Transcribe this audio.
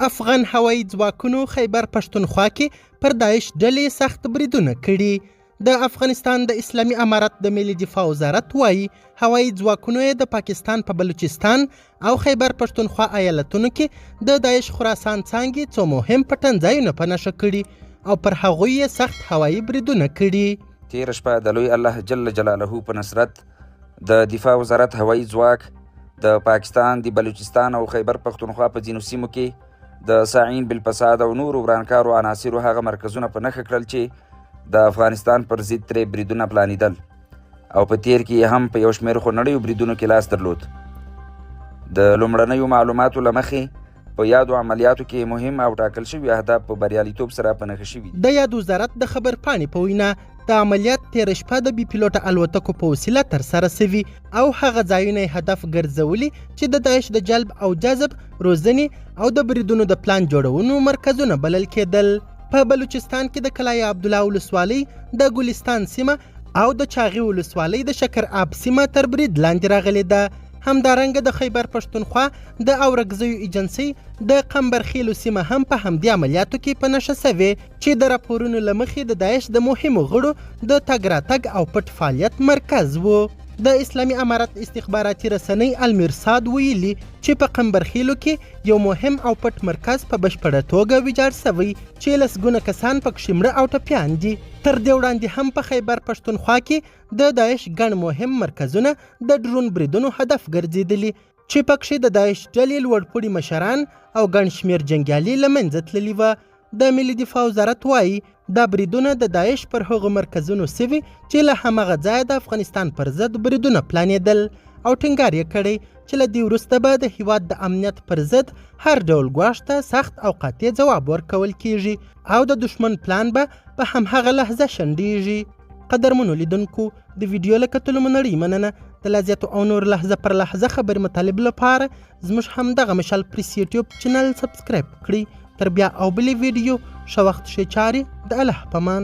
افغان هوایي ځواکونو خیبر پښتونخوا کې پر داعش ډلې سخت بریدونه کړي. د افغانستان د اسلامي امارت د ملي دفاع وزارت وایي هوایي ځواکونو یې د پاکستان په بلوچستان او خیبر پښتونخوا ایالتونو کې د داعش خراسان څانګې څو مهم پټنځایونه په نښه کړي او پر هغوی یې سخت هوایي بریدونه کړي. تېره شپه د لوی الله جل جلاله په نصرت د دفاع وزارت هوایي ځواک د پاکستان د بلوچستان او خیبر پښتونخوا په ځینو سیمو کې د ساعین بالفساد او نورو ورانکارو عناصرو هغه مرکزونه په نښه کړل چې د افغانستان پر ضد ترې بریدونه پلانېدل او په تیر کې هم په یو شمېر خونړیو بریدونو کې لاس درلود. د لومړنیو معلوماتو له مخې په یادو عملیاتو کې مهم او ټاکل شوي اهداف په بریالیتوب سره په نښه شوي. د یاد وزارت د خبرپاڼې په وینا د عملیات تېره شپه د بي پیلوټه الوتکو په وسیله ترسره سوي او هغه ځایونه یې هدف ګرځولي چې د داعش د جلب او جذب، روزنې او د بریدونو د پلان جوړونو مرکزونه بلل کېدل. په بلوچستان کې د کلای عبدالله ولسوالۍ د ګلستان سیمه او د چاغي ولسوالۍ د شکر آب سیمه تر برید لاندې راغلې ده. همدارنګه د خیبر پښتونخوا د اورګزیو ایجنسۍ د قمبرخیلو سیمه هم په همدې عملیاتو کې په نښه سوې چې د راپورونو له مخې د داعش د مهمو غړو د تګ راتګ او پټ فعالیت مرکز و. د اسلامي امارت استخباراتي رسنۍ المرصاد ویلي چې په قمبرخیلو کې یو مهم او پټ مرکز په بشپړه توګه ویجاړ سوی چې لسګونه کسان پکې مړه او ټپیان دي. تر دې وړاندې هم په خیبر پښتونخوا کې د داعش ګڼ مهم مرکزونه د ډرون بریدونو هدف ګرځېدلي چې پکې د داعش ډلې لوړپوړي مشران او ګڼ شمېر جنګیالي له منځه تللي وه. د ملي دفاع وزارت وایي دا بریدونه د داعش پر هغو مرکزونو سوي چې له همغه ځایه د افغانستان پر ضد بریدونه پلانېدل او ټینګار یې کړی چې له دې وروسته به د هیواد د امنیت پر ضد هر ډول ګواښ ته سخت او قاطع ځواب ورکول کیږي او د دښمن پلان به په همهغه لحظه شنډیږي. قدرمنو لیدونکو د ویډیو له کتلو مو نړۍ مننه. د لا زیاتو او نور لحظه پر لحظه خبرې مطالب لپاره زموږ همدغه مشال پریس یوټیوب چینل سبسکرایب کړئ. تر بیا او بلې ویډیو ښه وخت ښې چارې د الله په امان.